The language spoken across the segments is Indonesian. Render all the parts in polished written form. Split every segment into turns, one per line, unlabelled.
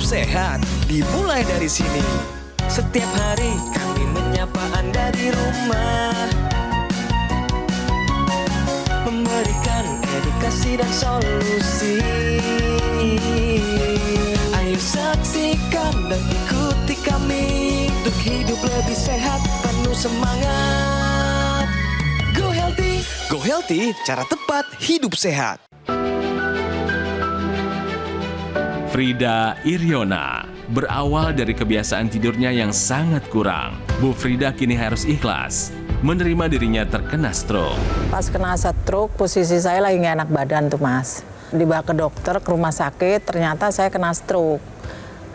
hidup sehat dimulai dari sini.
Setiap hari kami menyapa Anda di rumah, memberikan edukasi dan solusi. Ayo saksikan dan ikuti kami untuk hidup lebih sehat, penuh semangat. Go Healthy.
Go Healthy, cara tepat hidup sehat.
Frida Iriona berawal dari kebiasaan tidurnya yang sangat kurang. Bu Frida kini harus ikhlas menerima dirinya terkena stroke.
Pas kena stroke, posisi saya lagi nggak enak badan tuh Mas. Dibawa ke dokter, ke rumah sakit, ternyata saya kena stroke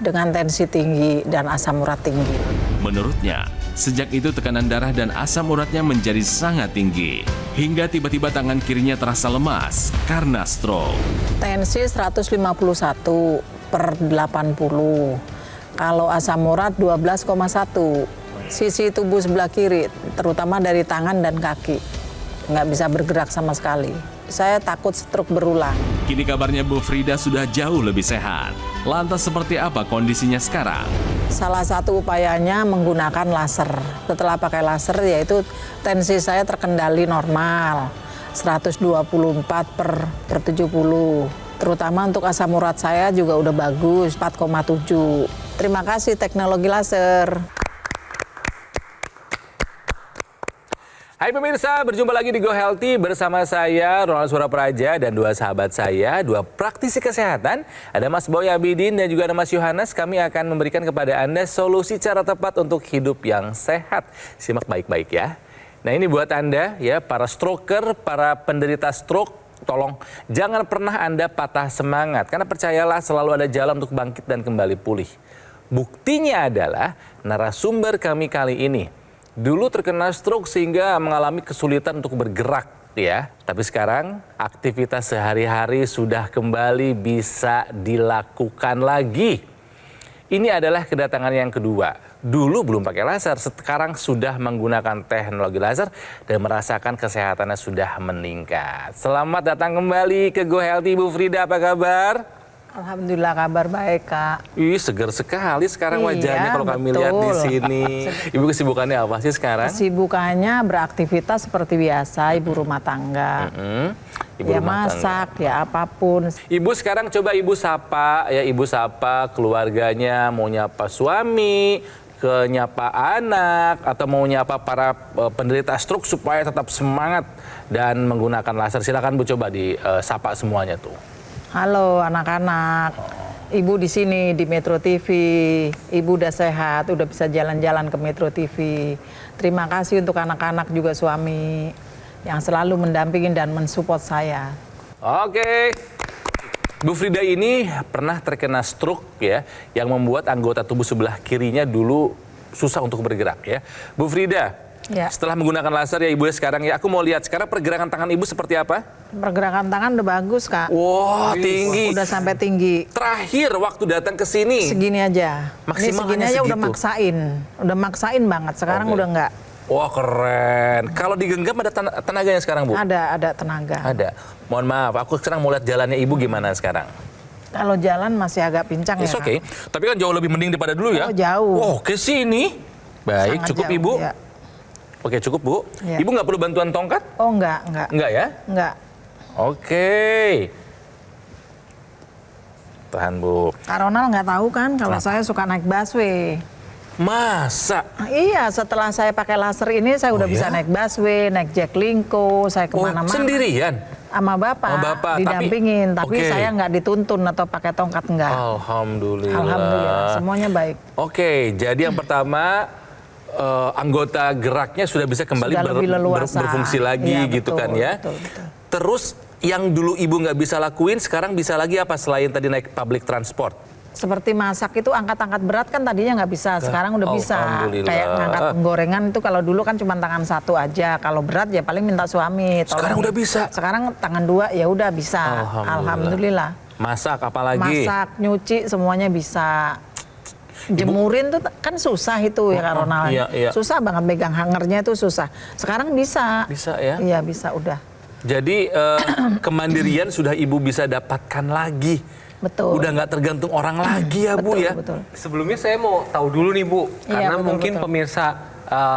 dengan tensi tinggi dan asam urat tinggi.
Menurutnya, sejak itu tekanan darah dan asam uratnya menjadi sangat tinggi. Hingga tiba-tiba tangan kirinya terasa lemas karena stroke.
Tensi 151 per 80. Kalau asam urat 12,1. Sisi tubuh sebelah kiri, terutama dari tangan dan kaki, nggak bisa bergerak sama sekali. Saya takut stroke berulang.
Kini kabarnya Bu Frida sudah jauh lebih sehat. Lantas seperti apa kondisinya sekarang?
Salah satu upayanya menggunakan laser. Setelah pakai laser yaitu tensi saya terkendali normal. 124 per 70. Terutama untuk asam urat saya juga udah bagus, 4,7. Terima kasih teknologi laser.
Hai pemirsa, berjumpa lagi di Go Healthy bersama saya Ronald Surapraja dan dua sahabat saya, dua praktisi kesehatan. Ada Mas Boy Abidin dan juga ada Mas Yohanes. Kami akan memberikan kepada Anda solusi cara tepat untuk hidup yang sehat. Simak baik-baik ya. Nah ini buat Anda ya, para stroker, para penderita stroke, tolong jangan pernah Anda patah semangat. Karena percayalah selalu ada jalan untuk bangkit dan kembali pulih. Buktinya adalah narasumber kami kali ini dulu terkena stroke sehingga mengalami kesulitan untuk bergerak ya. Tapi sekarang aktivitas sehari-hari sudah kembali bisa dilakukan lagi. Ini adalah kedatangan yang kedua. Dulu belum pakai laser, sekarang sudah menggunakan teknologi laser dan merasakan kesehatannya sudah meningkat. Selamat datang kembali ke Go Healthy, Bu Frida, apa kabar?
Alhamdulillah kabar baik Kak.
Ih, segar sekali sekarang
Iya,
wajahnya kalau kami
betul.
lihat di sini. Ibu kesibukannya apa sih sekarang?
Kesibukannya beraktivitas seperti biasa, ibu rumah tangga.
Ibu
Ya
rumah
masak, ya apapun.
Ibu sekarang coba ibu sapa ya, ibu sapa keluarganya, mau nyapa suami, nyapa anak, atau mau nyapa para penderita stroke supaya tetap semangat dan menggunakan laser. Silakan Bu, coba disapa semuanya tuh.
Halo anak-anak, ibu di sini di Metro TV, ibu udah sehat, udah bisa jalan-jalan ke Metro TV. Terima kasih untuk anak-anak juga suami yang selalu mendampingi dan mensupport saya.
Oke. Bu Frida ini pernah terkena stroke ya, yang membuat anggota tubuh sebelah kirinya dulu susah untuk bergerak ya. Bu Frida,
Ya.
setelah menggunakan laser ya ibu ya sekarang ya, aku mau lihat sekarang pergerakan tangan ibu seperti apa?
Pergerakan tangan udah bagus Kak.
Wah, tinggi.
Udah sampai tinggi.
Terakhir waktu datang ke sini.
Segini aja.
Maksimal
Ini segini
hanya
aja udah
segitu?
udah maksain banget. Sekarang
Oke.
udah enggak.
Wah, keren. Kalau digenggam ada tenaganya sekarang, Bu?
Ada tenaga.
Ada. Mohon maaf, aku sekarang mau lihat jalannya ibu gimana sekarang.
Kalau jalan masih agak pincang
It's
ya
okay.
Kak.
Tapi kan jauh lebih mending daripada dulu ya.
Oh, jauh.
Oh, ke sini. Baik,
Sangat
cukup
jauh,
Ibu.
ya.
Oke, cukup Bu.
Ya.
Ibu nggak perlu bantuan tongkat?
Oh enggak.
Enggak ya?
Enggak.
Oke. Tahan Bu.
Kak Ronald nggak tahu kan kalau saya suka naik busway.
Masa?
Iya, setelah saya pakai laser ini saya udah
Oh,
bisa
ya?
naik busway, naik Jaklingko, saya kemana-mana.
Sendirian?
Sama bapak,
Oh, Bapak,
didampingin, tapi
oke.
saya nggak dituntun atau pakai tongkat enggak.
Alhamdulillah.
Alhamdulillah, semuanya baik.
Oke, jadi yang pertama anggota geraknya sudah bisa kembali
Sudah lebih leluasa.
berfungsi lagi
Iya,
gitu
betul,
kan ya.
betul, betul.
Terus yang dulu ibu nggak bisa lakuin sekarang bisa lagi apa selain tadi naik public transport?
Seperti masak itu angkat-angkat berat kan tadinya nggak bisa, sekarang udah bisa.
Alhamdulillah.
Kayak ngangkat penggorengan itu kalau dulu kan cuma tangan satu aja, kalau berat ya paling minta suami. Tolong.
Sekarang udah bisa?
Sekarang tangan dua ya udah bisa. Alhamdulillah.
Masak apalagi?
Masak, nyuci semuanya bisa. Jemurin tuh kan susah itu ya Kak Ronald.
Iya, iya.
Susah banget pegang hangernya itu susah. Sekarang bisa.
Bisa ya?
Iya bisa udah.
Jadi kemandirian sudah ibu bisa dapatkan lagi.
Betul.
Udah nggak tergantung orang lagi ya Bu
Betul,
ya.
betul.
Sebelumnya saya mau tahu dulu nih Bu,
Iya,
karena
betul,
mungkin
betul.
pemirsa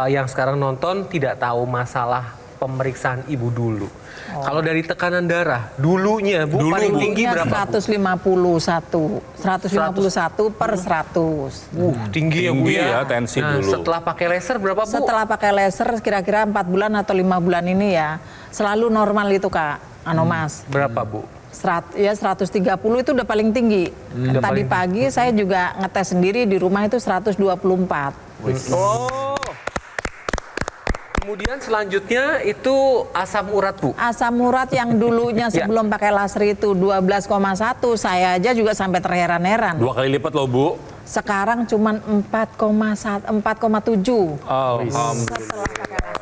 yang sekarang nonton tidak tahu masalah pemeriksaan ibu dulu. Kalau dari tekanan darah, dulunya Bu paling tinggi
Dulunya
berapa Bu?
151 per 100.
Tinggi ya Bu
Tinggi
ya.
ya tensi
Nah,
dulu.
setelah pakai laser berapa Bu?
Setelah pakai laser kira-kira 4 bulan atau 5 bulan ini ya, selalu normal itu Kak, Mas.
Berapa Bu?
130 itu udah paling tinggi. Tadi pagi saya juga ngetes sendiri di rumah itu 124.
Oh. Kemudian selanjutnya itu asam urat Bu.
Asam urat yang dulunya sebelum pakai laser itu 12,1, saya aja juga sampai terheran-heran.
2 kali lipat loh Bu.
Sekarang cuman 4,7. Setelah pakai laser.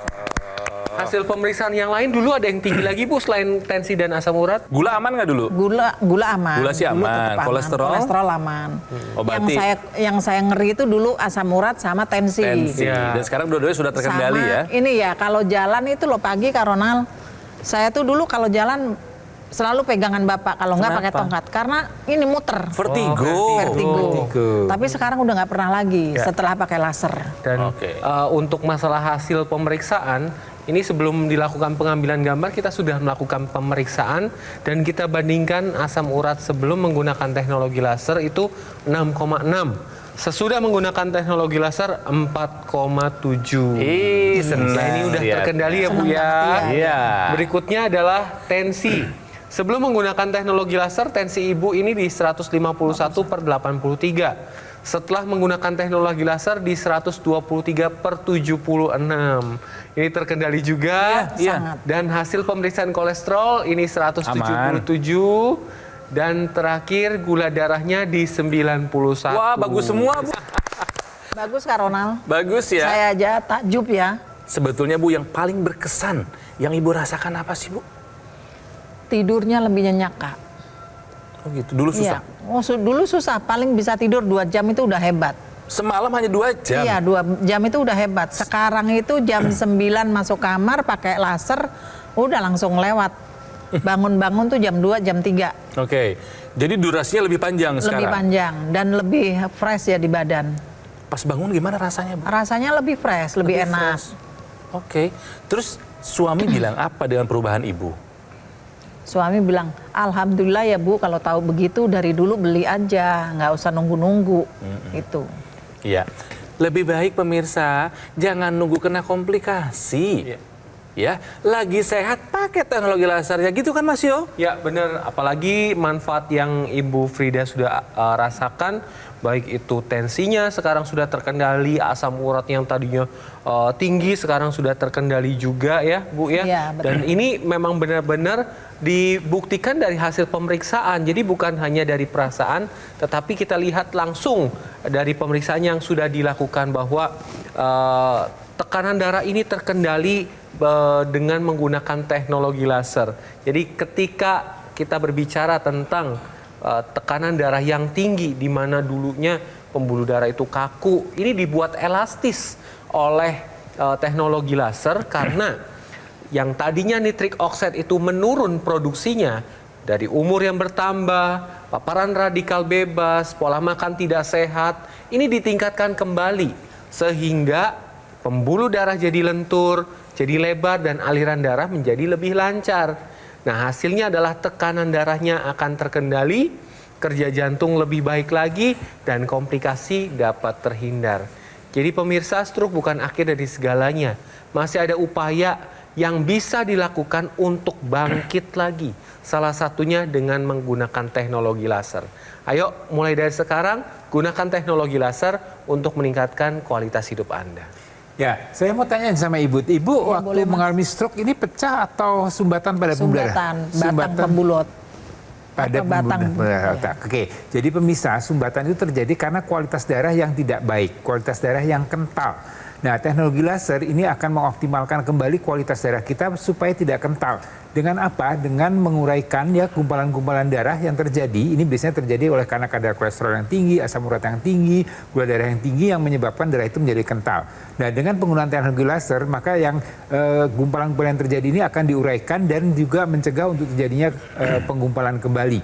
Hasil pemeriksaan yang lain dulu ada yang tinggi lagi Bu selain tensi dan asam urat?
Gula aman nggak dulu?
Gula aman.
Gula sih aman.
tetap
Kolesterol?
Kolesterol aman.
Oh, berarti-
yang saya ngeri itu dulu asam urat sama tensi.
Tensi.
Iya.
Dan sekarang dua-duanya sudah terkendali
Sama
ya.
ini ya, kalau jalan itu loh pagi Kak Ronald, saya tuh dulu kalau jalan selalu pegangan Bapak, kalau nggak pakai
Kenapa?
tongkat. Karena ini muter.
Vertigo.
Vertigo.
Vertigo.
Tapi sekarang udah nggak pernah lagi setelah pakai laser.
Dan
Oke.
untuk masalah hasil pemeriksaan, ini sebelum dilakukan pengambilan gambar kita sudah melakukan pemeriksaan dan kita bandingkan asam urat sebelum menggunakan teknologi laser itu 6,6. Sesudah menggunakan teknologi laser 4,7.
Senang
Nah, ini udah
lihat.
terkendali ya Bu
Senang
ya.
banget,
Iya.
Berikutnya adalah tensi. Sebelum menggunakan teknologi laser, tensi ibu ini di 151 per 83. Setelah menggunakan teknologi laser di 123 per 76. Ini terkendali juga.
Iya.
Dan hasil pemeriksaan kolesterol ini 177. Dan terakhir gula darahnya di 91.
Wah, bagus semua Bu.
Bagus Kak Ronald.
Bagus ya.
Saya aja takjub ya.
Sebetulnya Bu yang paling berkesan yang Ibu rasakan apa sih Bu?
Tidurnya lebih nyenyak Kak.
Oh gitu. Dulu susah.
Iya. Oh, dulu susah, paling bisa tidur 2 jam itu udah hebat.
Semalam hanya 2 jam.
Iya, 2 jam itu udah hebat. Sekarang itu jam 9 masuk kamar pakai laser, udah langsung lewat. Bangun-bangun tuh jam 2, jam 3.
Oke. Jadi durasinya lebih panjang sekarang.
Lebih panjang dan lebih fresh ya di badan.
Pas bangun gimana rasanya Bu?
Rasanya lebih fresh, lebih enak.
fresh. Oke. Terus suami bilang apa dengan perubahan Ibu?
Suami bilang, alhamdulillah ya Bu, kalau tahu begitu dari dulu beli aja, nggak usah nunggu-nunggu. Itu.
Iya. Lebih baik pemirsa jangan nunggu kena komplikasi. Ya, lagi sehat pakai teknologi lasernya gitu kan Mas Yo?
Ya benar, apalagi manfaat yang Ibu Frida sudah rasakan, baik itu tensinya sekarang sudah terkendali, asam urat yang tadinya tinggi sekarang sudah terkendali juga ya Bu ya.
Iya, betul.
Dan ini memang benar-benar dibuktikan dari hasil pemeriksaan, jadi bukan hanya dari perasaan, tetapi kita lihat langsung dari pemeriksaan yang sudah dilakukan bahwa tekanan darah ini terkendali dengan menggunakan teknologi laser. Jadi ketika kita berbicara tentang tekanan darah yang tinggi, di mana dulunya pembuluh darah itu kaku, ini dibuat elastis oleh teknologi laser karena yang tadinya nitrik oxide itu menurun produksinya dari umur yang bertambah, paparan radikal bebas, pola makan tidak sehat, ini ditingkatkan kembali sehingga pembuluh darah jadi lentur, jadi lebar dan aliran darah menjadi lebih lancar. Nah, hasilnya adalah tekanan darahnya akan terkendali, kerja jantung lebih baik lagi dan komplikasi dapat terhindar. Jadi pemirsa, stroke bukan akhir dari segalanya. Masih ada upaya yang bisa dilakukan untuk bangkit lagi. Salah satunya dengan menggunakan teknologi laser. Ayo mulai dari sekarang gunakan teknologi laser untuk meningkatkan kualitas hidup Anda.
Ya, saya mau tanya sama Ibu. Ibu waktu
boleh, Mas.
mengalami stroke ini pecah atau sumbatan pada pembuluh darah?
Batang pembuluh.
Pada
batang.
pembuluh darah otak. Oke, jadi pemirsa, sumbatan itu terjadi karena kualitas darah yang tidak baik, kualitas darah yang kental. Nah, teknologi laser ini akan mengoptimalkan kembali kualitas darah kita supaya tidak kental. Dengan apa? Dengan menguraikan ya gumpalan-gumpalan darah yang terjadi. Ini biasanya terjadi oleh karena kadar kolesterol yang tinggi, asam urat yang tinggi, gula darah yang tinggi yang menyebabkan darah itu menjadi kental. Nah, dengan penggunaan teknologi laser, maka yang gumpalan-gumpalan yang terjadi ini akan diuraikan dan juga mencegah untuk terjadinya penggumpalan kembali.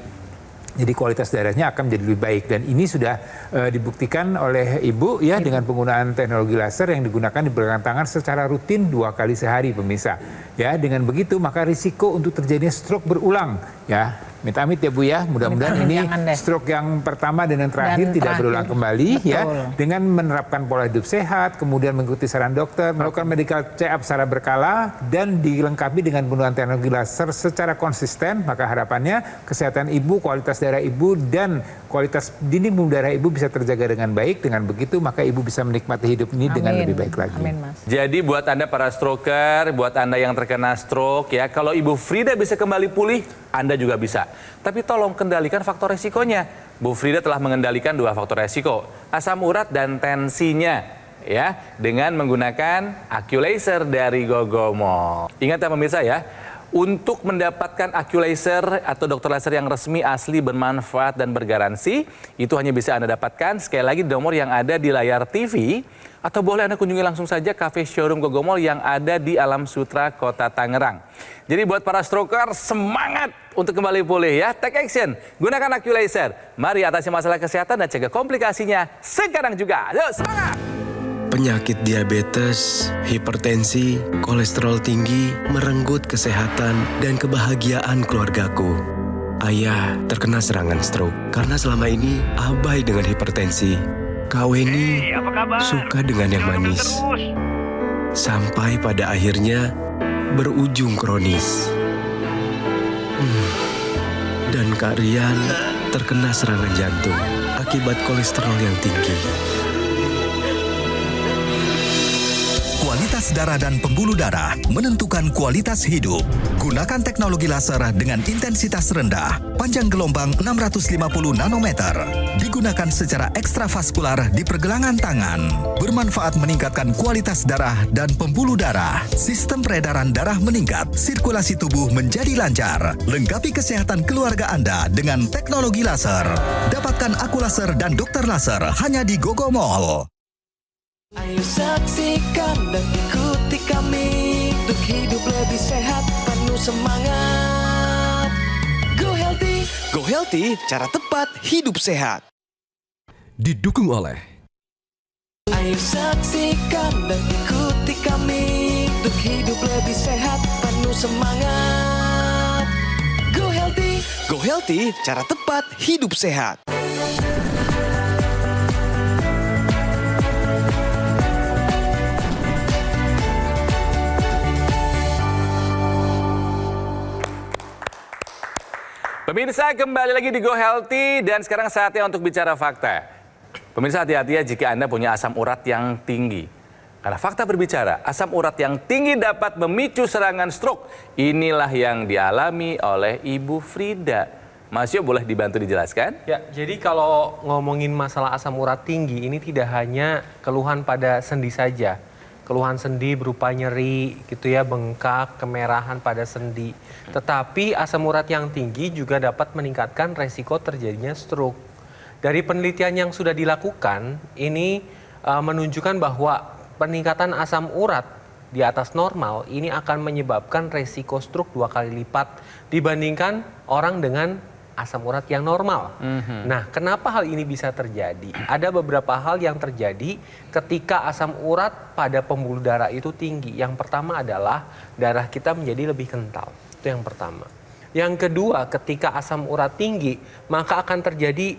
Jadi kualitas darahnya akan menjadi lebih baik, dan ini sudah dibuktikan oleh ibu ya dengan penggunaan teknologi laser yang digunakan di belakang tangan secara rutin 2 kali sehari pemirsa. Ya, dengan begitu maka risiko untuk terjadinya stroke berulang ya. Amit-amit ya Bu ya, mudah-mudahan ini stroke yang pertama dan yang terakhir tidak berulang kembali. Betul. Ya. Dengan menerapkan pola hidup sehat, kemudian mengikuti saran dokter, melakukan medical check-up secara berkala, dan dilengkapi dengan penggunaan teknologi laser secara konsisten, maka harapannya kesehatan ibu, kualitas darah ibu, dan kualitas dinding pembuluh darah ibu bisa terjaga dengan baik. Dengan begitu maka ibu bisa menikmati hidup ini dengan lebih baik lagi.
Amin, Mas.
Jadi buat Anda para stroker, buat Anda yang terkena stroke ya, kalau Ibu Frida bisa kembali pulih, Anda juga bisa. Tapi tolong kendalikan faktor resikonya. Bu Frida telah mengendalikan 2 faktor resiko, asam urat dan tensinya ya, dengan menggunakan Accu-Laser dari Gogomol. Ingat ya pemirsa ya, untuk mendapatkan Accu-Laser atau dokter laser yang resmi, asli, bermanfaat dan bergaransi, itu hanya bisa Anda dapatkan sekali lagi di nomor yang ada di layar TV, atau boleh Anda kunjungi langsung saja kafe showroom Gogomol yang ada di Alam Sutra, Kota Tangerang. Jadi buat para stroker, semangat untuk kembali pulih ya. Take action, gunakan Accu-Laser. Mari atasi masalah kesehatan dan cegah komplikasinya sekarang juga. Yuk, semangat!
Penyakit diabetes, hipertensi, kolesterol tinggi merenggut kesehatan dan kebahagiaan keluargaku. Ayah terkena serangan stroke karena selama ini abai dengan hipertensi. Kak Weni suka dengan yang manis. Sampai pada akhirnya berujung kronis. Dan Kak Rian terkena serangan jantung akibat kolesterol yang tinggi.
Kualitas darah dan pembuluh darah menentukan kualitas hidup. Gunakan teknologi laser dengan intensitas rendah, panjang gelombang 650 nanometer. Digunakan secara ekstravaskular di pergelangan tangan. Bermanfaat meningkatkan kualitas darah dan pembuluh darah. Sistem peredaran darah meningkat, sirkulasi tubuh menjadi lancar. Lengkapi kesehatan keluarga Anda dengan teknologi laser. Dapatkan Accu-Laser dan dokter laser hanya di Gogomol.
Ayo saksikan dan ikuti kami untuk hidup lebih sehat, penuh semangat. Go Healthy.
Go Healthy, cara tepat hidup sehat.
Didukung oleh
Ayo saksikan dan ikuti kami untuk hidup lebih sehat, penuh semangat. Go Healthy.
Go Healthy, cara tepat hidup sehat.
Pemirsa, kembali lagi di Go Healthy dan sekarang saatnya untuk bicara fakta. Pemirsa, hati-hati ya jika Anda punya asam urat yang tinggi. Karena fakta berbicara, asam urat yang tinggi dapat memicu serangan stroke. Inilah yang dialami oleh Ibu Frida. Mas Yo, boleh dibantu dijelaskan?
Ya, jadi kalau ngomongin masalah asam urat tinggi, ini tidak hanya keluhan pada sendi saja. Keluhan sendi berupa nyeri, gitu ya, bengkak, kemerahan pada sendi. Tetapi asam urat yang tinggi juga dapat meningkatkan resiko terjadinya stroke. Dari penelitian yang sudah dilakukan, ini menunjukkan bahwa peningkatan asam urat di atas normal ini akan menyebabkan resiko stroke 2 kali lipat dibandingkan orang dengan asam urat yang normal. Nah, kenapa hal ini bisa terjadi? Ada beberapa hal yang terjadi ketika asam urat pada pembuluh darah itu tinggi. Yang pertama adalah darah kita menjadi lebih kental. Itu yang pertama. Yang kedua, ketika asam urat tinggi, maka akan terjadi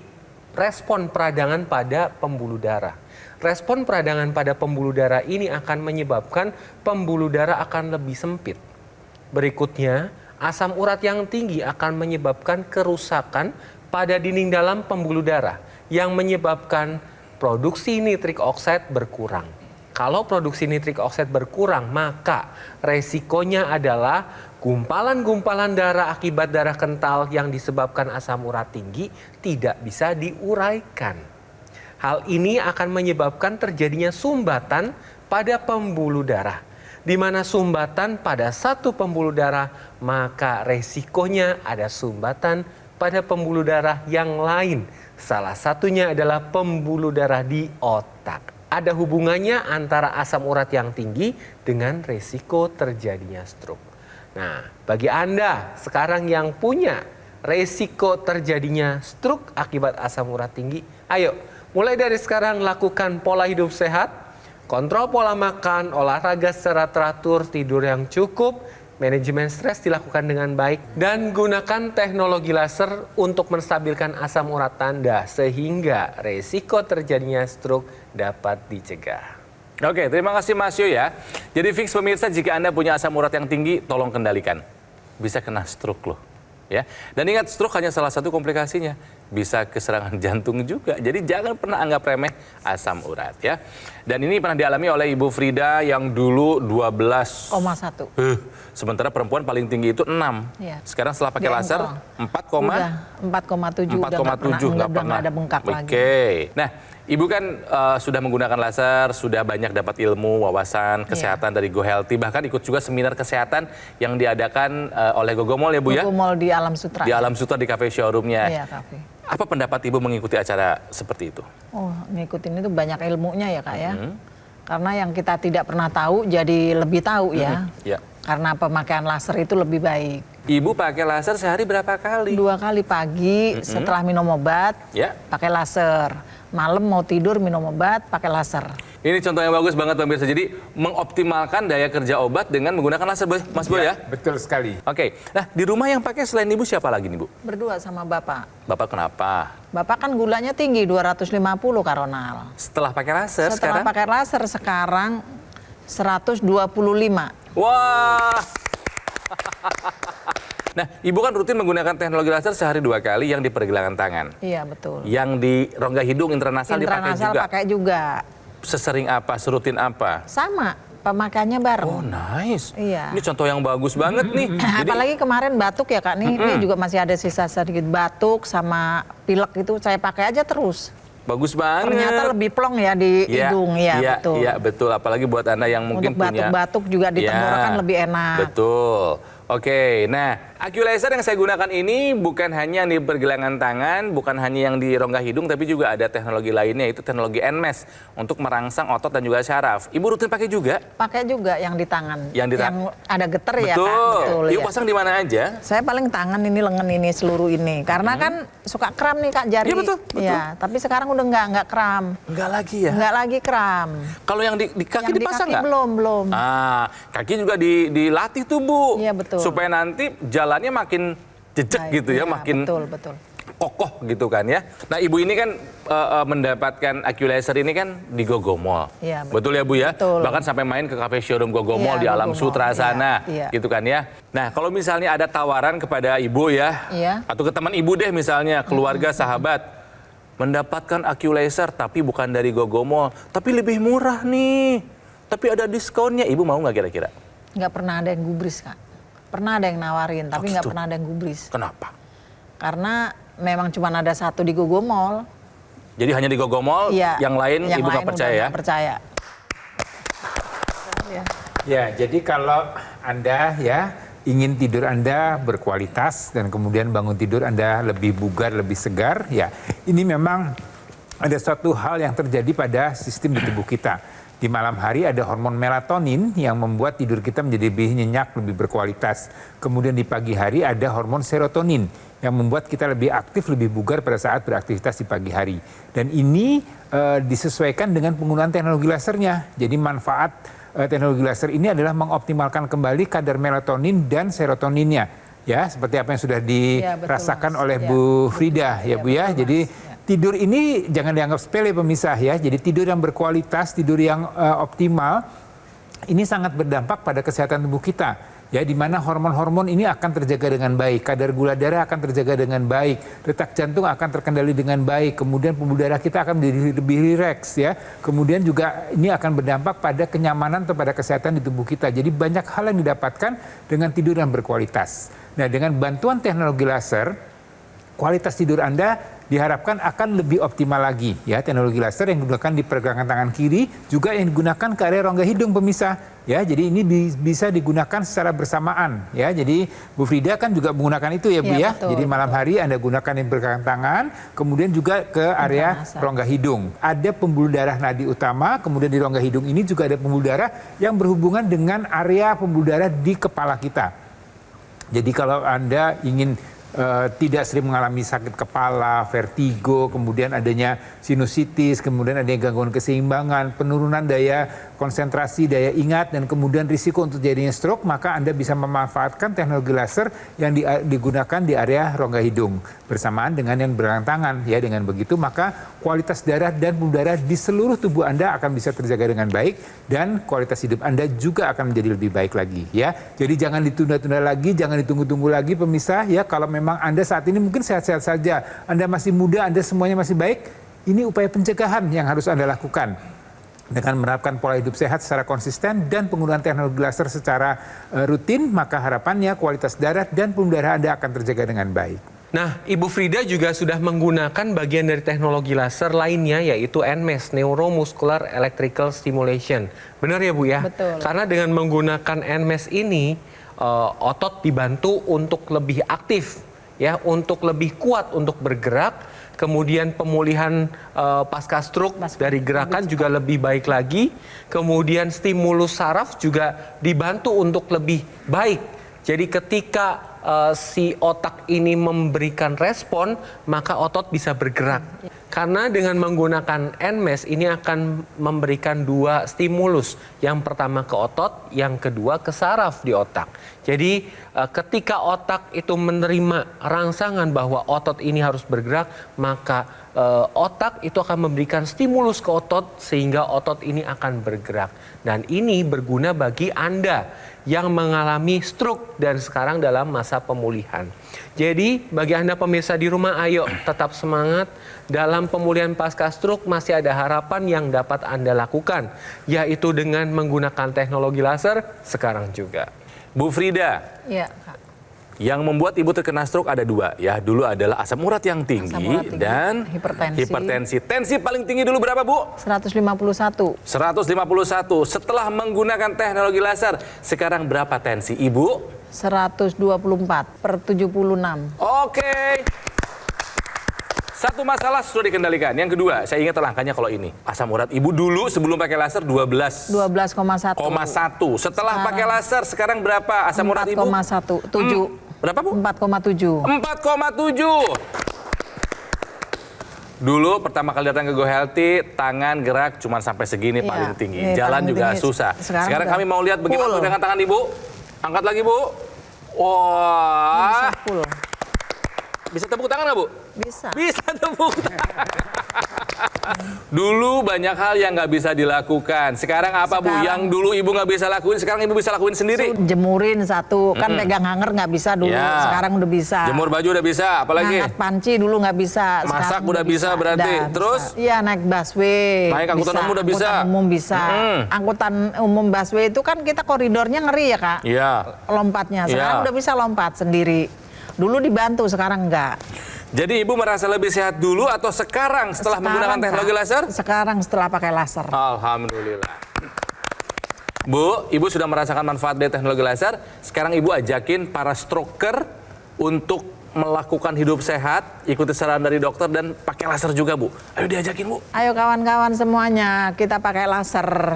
respon peradangan pada pembuluh darah. Respon peradangan pada pembuluh darah ini akan menyebabkan pembuluh darah akan lebih sempit. Berikutnya, asam urat yang tinggi akan menyebabkan kerusakan pada dinding dalam pembuluh darah yang menyebabkan produksi nitrik oksida berkurang. Kalau produksi nitrik oksida berkurang, maka resikonya adalah gumpalan-gumpalan darah akibat darah kental yang disebabkan asam urat tinggi tidak bisa diuraikan. Hal ini akan menyebabkan terjadinya sumbatan pada pembuluh darah. Di mana sumbatan pada satu pembuluh darah, maka resikonya ada sumbatan pada pembuluh darah yang lain. Salah satunya adalah pembuluh darah di otak. Ada hubungannya antara asam urat yang tinggi dengan resiko terjadinya stroke. Nah, bagi Anda sekarang yang punya resiko terjadinya stroke akibat asam urat tinggi? Ayo, mulai dari sekarang lakukan pola hidup sehat, kontrol pola makan, olahraga secara teratur, tidur yang cukup, manajemen stres dilakukan dengan baik, dan gunakan teknologi laser untuk menstabilkan asam urat Anda sehingga resiko terjadinya stroke dapat dicegah.
Oke, terima kasih Mas Yo ya. Jadi fix pemirsa, jika Anda punya asam urat yang tinggi, tolong kendalikan. Bisa kena stroke loh. Ya. Dan ingat, stroke hanya salah satu komplikasinya. Bisa ke serangan jantung juga. Jadi jangan pernah anggap remeh asam urat ya. Dan ini pernah dialami oleh Ibu Frida yang dulu 12,1. Sementara perempuan paling tinggi itu 6.
Ya.
Sekarang setelah pakai laser
4,7
nggak pernah
ada bengkak lagi.
Oke. Nah, Ibu kan sudah menggunakan laser, sudah banyak dapat ilmu, wawasan, kesehatan dari Go Healthy, bahkan ikut juga seminar kesehatan yang diadakan oleh Gogomol ya Bu ya?
Gogomol di Alam Sutra.
Di Alam Sutra di cafe showroomnya.
Iya, kafe.
Apa pendapat Ibu mengikuti acara seperti itu?
Oh, ngikutin itu banyak ilmunya ya Kak ya. Karena yang kita tidak pernah tahu jadi lebih tahu ya.
Ya.
Karena pemakaian laser itu lebih baik.
Ibu pakai laser sehari berapa kali?
2 kali pagi setelah minum obat, pakai laser. Malam mau tidur minum obat, pakai laser.
Ini contoh yang bagus banget pemirsa. Jadi mengoptimalkan daya kerja obat dengan menggunakan laser, Mas Boy ya?
Betul sekali.
Oke. Nah, di rumah yang pakai selain Ibu siapa lagi nih Bu?
Berdua sama Bapak.
Bapak kenapa?
Bapak kan gulanya tinggi 250 Kak Ronald.
Setelah pakai laser
Setelah pakai laser sekarang 125.
Wah. Nah, Ibu kan rutin menggunakan teknologi laser sehari 2 kali yang di pergelangan tangan.
Iya, betul.
Yang di rongga hidung intranasal dipakai juga.
Pakai juga.
Sesering apa, serutin apa?
Sama, pemakaiannya bareng.
Oh, nice.
Iya.
Ini contoh yang bagus banget nih.
Apalagi kemarin batuk ya Kak, ini juga masih ada sisa sedikit batuk sama pilek itu saya pakai aja terus.
Bagus banget.
Ternyata lebih plong ya di hidung, ya betul.
Iya, betul. Apalagi buat Anda yang mungkin
untuk batuk-batuk juga di tenggorokan lebih enak.
Betul. Oke, nah Accu-Laser yang saya gunakan ini bukan hanya di pergelangan tangan, bukan hanya yang di rongga hidung, tapi juga ada teknologi lainnya, yaitu teknologi NMES untuk merangsang otot dan juga syaraf. Ibu rutin pakai juga? Pakai
juga yang di tangan,
yang
ada getar ya Kak?
Betul. Ibu pasang di mana aja?
Saya paling tangan ini, lengan ini, seluruh ini. Karena kan suka kram nih Kak jari.
Iya betul.
Ya, tapi sekarang udah nggak kram.
Nggak lagi ya?
Nggak lagi kram.
Kalau yang di kaki yang dipasang nggak?
Belum.
Ah, kaki juga dilatih tuh Bu.
Iya betul.
Supaya nanti jalannya makin jejak gitu ya, makin
betul.
kokoh gitu kan ya. Nah, Ibu ini kan mendapatkan Accu-Laser ini kan di Gogomol.
Ya,
betul ya Bu ya?
Betul.
Bahkan sampai main ke cafe showroom Gogomol di Alam Sutra sana gitu kan ya. Nah, kalau misalnya ada tawaran kepada Ibu ya, atau ke teman Ibu deh misalnya, keluarga, sahabat, mendapatkan Accu-Laser tapi bukan dari Gogomol, tapi lebih murah nih, tapi ada diskonnya, Ibu mau nggak kira-kira?
Nggak pernah ada yang gubris Kak. Pernah ada yang nawarin, tapi nggak pernah ada yang gubris.
Kenapa?
Karena memang cuma ada satu di Gogomol.
Jadi hanya di Gogomol, yang lain Ibu nggak percaya ya?
Percaya.
Ya, jadi kalau Anda ya ingin tidur Anda berkualitas dan kemudian bangun tidur Anda lebih bugar, lebih segar, ya ini memang ada suatu hal yang terjadi pada sistem di tubuh kita. Di malam hari ada hormon melatonin yang membuat tidur kita menjadi lebih nyenyak, lebih berkualitas. Kemudian di pagi hari ada hormon serotonin yang membuat kita lebih aktif, lebih bugar pada saat beraktivitas di pagi hari. Dan ini disesuaikan dengan penggunaan teknologi lasernya. Jadi manfaat teknologi laser ini adalah mengoptimalkan kembali kadar melatonin dan serotoninnya. Ya, seperti apa yang sudah dirasakan oleh Bu Frida ya Bu ya. Jadi tidur ini jangan dianggap sepele pemirsa ya. Jadi tidur yang berkualitas, tidur yang optimal ini sangat berdampak pada kesehatan tubuh kita. Ya, di mana hormon-hormon ini akan terjaga dengan baik, kadar gula darah akan terjaga dengan baik, detak jantung akan terkendali dengan baik, kemudian pembuluh darah kita akan menjadi lebih rileks ya. Kemudian juga ini akan berdampak pada kenyamanan atau pada kesehatan di tubuh kita. Jadi banyak hal yang didapatkan dengan tidur yang berkualitas. Nah, dengan bantuan teknologi laser, kualitas tidur Anda diharapkan akan lebih optimal lagi ya. Teknologi laser yang digunakan di pergelangan tangan kiri juga yang digunakan ke area rongga hidung pemirsa ya. Jadi ini bisa digunakan secara bersamaan ya. Jadi Bu Frida kan juga menggunakan itu ya Bu ya.
Betul,
jadi malam hari Anda gunakan di pergelangan tangan, kemudian juga ke area rongga hidung. Ada pembuluh darah nadi utama, kemudian di rongga hidung ini juga ada pembuluh darah yang berhubungan dengan area pembuluh darah di kepala kita. Jadi kalau Anda ingin tidak sering mengalami sakit kepala, vertigo, kemudian adanya sinusitis, kemudian adanya gangguan keseimbangan, penurunan daya konsentrasi, daya ingat, dan kemudian risiko untuk jadinya stroke, maka Anda bisa memanfaatkan teknologi laser yang digunakan di area rongga hidung bersamaan dengan yang bertangan. Ya, dengan begitu maka kualitas darah dan pembuluh darah di seluruh tubuh Anda akan bisa terjaga dengan baik dan kualitas hidup Anda juga akan menjadi lebih baik lagi. Ya, jadi jangan ditunda-tunda lagi, jangan ditunggu-tunggu lagi pemirsa. Ya, kalau memang Anda saat ini mungkin sehat-sehat saja, Anda masih muda, Anda semuanya masih baik, ini upaya pencegahan yang harus Anda lakukan. Dengan menerapkan pola hidup sehat secara konsisten dan penggunaan teknologi laser secara rutin, maka harapannya kualitas darah dan pembuluh darah Anda akan terjaga dengan baik.
Nah, Ibu Frida juga sudah menggunakan bagian dari teknologi laser lainnya, yaitu NMES, Neuromuscular Electrical Stimulation. Benar ya, Bu ya?
Betul.
Karena dengan menggunakan NMES ini, otot dibantu untuk lebih aktif, ya, untuk lebih kuat untuk bergerak. Kemudian pemulihan pasca stroke dari gerakan juga lebih baik lagi. Kemudian stimulus saraf juga dibantu untuk lebih baik. Jadi ketika si otak ini memberikan respon, maka otot bisa bergerak. Karena dengan menggunakan NMES ini akan memberikan 2 stimulus. Yang pertama ke otot, yang kedua ke saraf di otak. Jadi ketika otak itu menerima rangsangan bahwa otot ini harus bergerak, maka otak itu akan memberikan stimulus ke otot sehingga otot ini akan bergerak. Dan ini berguna bagi Anda yang mengalami stroke dan sekarang dalam masa pemulihan. Jadi bagi Anda pemirsa di rumah, ayo tetap semangat. Dalam pemulihan pasca stroke masih ada harapan yang dapat Anda lakukan, yaitu dengan menggunakan teknologi laser sekarang juga.
Bu Frida,
Iya, Kak.
yang membuat Ibu terkena stroke ada 2 ya. Dulu adalah asam urat yang tinggi,
Asam urat tinggi,
dan
hipertensi.
Tensi paling tinggi dulu berapa, Bu?
151.
151. Setelah menggunakan teknologi laser, sekarang berapa tensi Ibu?
124/76.
Oke. Satu masalah sudah dikendalikan. Yang kedua, saya ingat angkanya kalau ini. Asam urat Ibu dulu sebelum pakai laser
12,1.
Setelah pakai laser sekarang berapa asam urat Ibu?
4,17.
Berapa, Bu?
4,7.
4,7. Dulu pertama kali datang ke Go Healthy, tangan gerak cuma sampai segini
Iya,
paling tinggi.
ini
Jalan
paling
juga
tinggi.
susah. Sekarang kami mau lihat bagaimana
full.
pergerakan tangan Ibu. Angkat lagi, Bu. Wah.
Bisa full.
Bisa tepuk tangan nggak, Bu?
Bisa.
Bisa tepuk tangan. Dulu banyak hal yang nggak bisa dilakukan. Sekarang apa, Bu? Yang dulu Ibu nggak bisa lakuin, sekarang Ibu bisa lakuin sendiri.
Jemurin satu, kan pegang hanger nggak bisa dulu,
Ya.
sekarang udah bisa.
Jemur baju udah bisa, apalagi?
Ngangkat panci dulu nggak bisa.
Masak
sekarang
udah bisa berarti.
Udah
Terus?
bisa. Iya, naik busway.
Naik angkutan umum udah bisa.
Angkutan umum bisa. Angkutan umum busway itu kan kita koridornya ngeri ya, Kak.
Iya.
Lompatnya. Sekarang
Iya.
udah bisa lompat sendiri. Dulu dibantu, sekarang enggak.
Jadi Ibu merasa lebih sehat dulu atau sekarang setelah menggunakan teknologi
Kak.
laser?
Sekarang setelah pakai laser.
Alhamdulillah. Bu, Ibu sudah merasakan manfaat dari teknologi laser. Sekarang Ibu ajakin para stroker untuk melakukan hidup sehat, ikuti saran dari dokter dan pakai laser juga, Bu. Ayo diajakin, Bu.
Ayo kawan-kawan semuanya, kita pakai laser.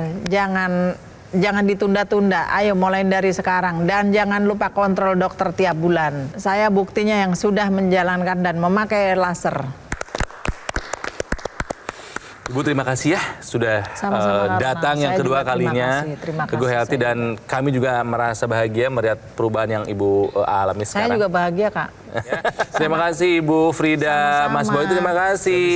Jangan ditunda-tunda. Ayo mulai dari sekarang. Dan jangan lupa kontrol dokter tiap bulan. Saya buktinya yang sudah menjalankan dan memakai laser.
Ibu terima kasih ya sudah
Sama-sama,
datang
Karna.
yang
Saya
kedua
juga
kalinya
terima
ke Go
kasih,
Healthy
saya
dan kami juga merasa bahagia melihat perubahan yang Ibu alami
Saya
sekarang.
juga bahagia, Kak.
Terima kasih Ibu Frida,
Sama-sama.
Mas Boy terima kasih,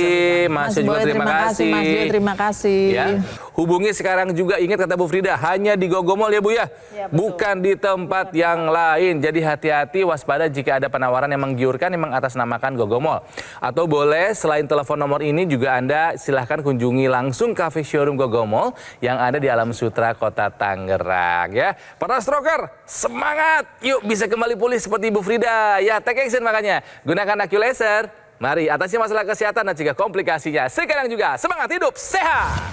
Mas Yo juga
Boy,
terima kasih.
Mas Yo terima kasih.
Ya. Hubungi sekarang juga, ingat kata Bu Frida, hanya di Gogomol ya Bu ya, bukan di tempat yang lain. Jadi hati-hati, waspada jika ada penawaran yang menggiurkan yang mengatasnamakan Gogomol. Atau boleh selain telepon nomor ini juga Anda silahkan kunjungi langsung cafe showroom Gogomol yang ada di Alam Sutra, Kota Tangerang ya. Para stroker, semangat! Yuk bisa kembali pulih seperti Ibu Frida. Ya, take action makanya. Gunakan Acu Laser. Mari atasi masalah kesehatan dan cegah komplikasinya. Sekarang juga semangat hidup sehat!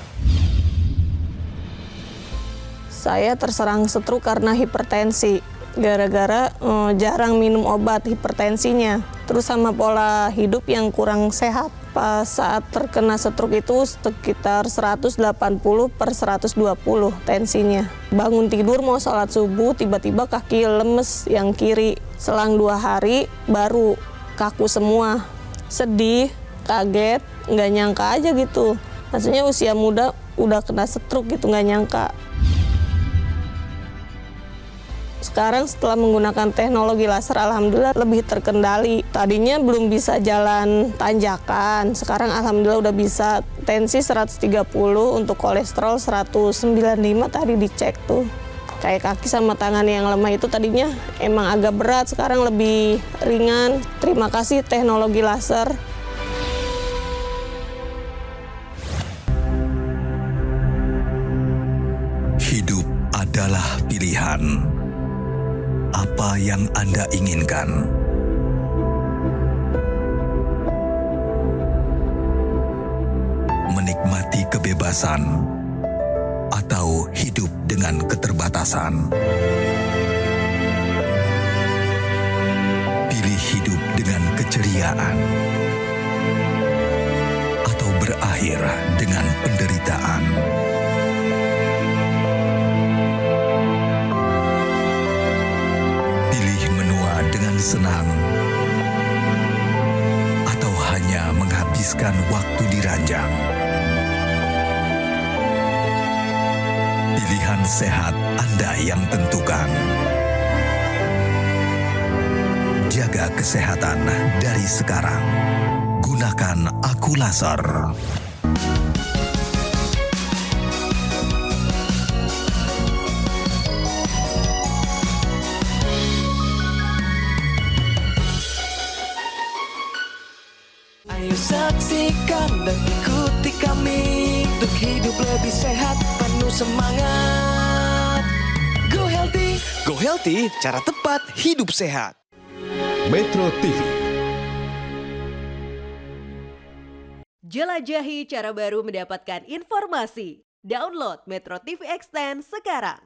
Saya terserang stroke karena hipertensi. gara-gara jarang minum obat hipertensinya. Terus sama pola hidup yang kurang sehat. Pas saat terkena stroke itu sekitar 180/120 tensinya. Bangun tidur mau sholat subuh, tiba-tiba kaki lemes yang kiri. Selang 2 hari baru kaku semua. Sedih, kaget, nggak nyangka aja gitu. Maksudnya usia muda udah kena stroke gitu, nggak nyangka. Sekarang setelah menggunakan teknologi laser, alhamdulillah lebih terkendali. Tadinya belum bisa jalan tanjakan, sekarang alhamdulillah udah bisa. Tensi 130, untuk kolesterol 195 tadi dicek tuh. Kayak kaki sama tangan yang lemah itu tadinya emang agak berat, sekarang lebih ringan. Terima kasih teknologi laser.
Hidup adalah pilihan. Apa yang Anda inginkan? Menikmati kebebasan atau hidup dengan keterbatasan? Pilih hidup dengan keceriaan atau berakhir dengan penderitaan? Senang atau hanya menghabiskan waktu di ranjang. Pilihan sehat Anda yang tentukan. Jaga kesehatan dari sekarang. Gunakan Aku Laser.
Ayo saksikan dan ikuti kami untuk hidup lebih sehat, penuh semangat.
Go Healthy. Go Healthy, cara tepat hidup sehat.
Metro TV.
Jelajahi cara baru mendapatkan informasi. Download Metro TV Extend sekarang.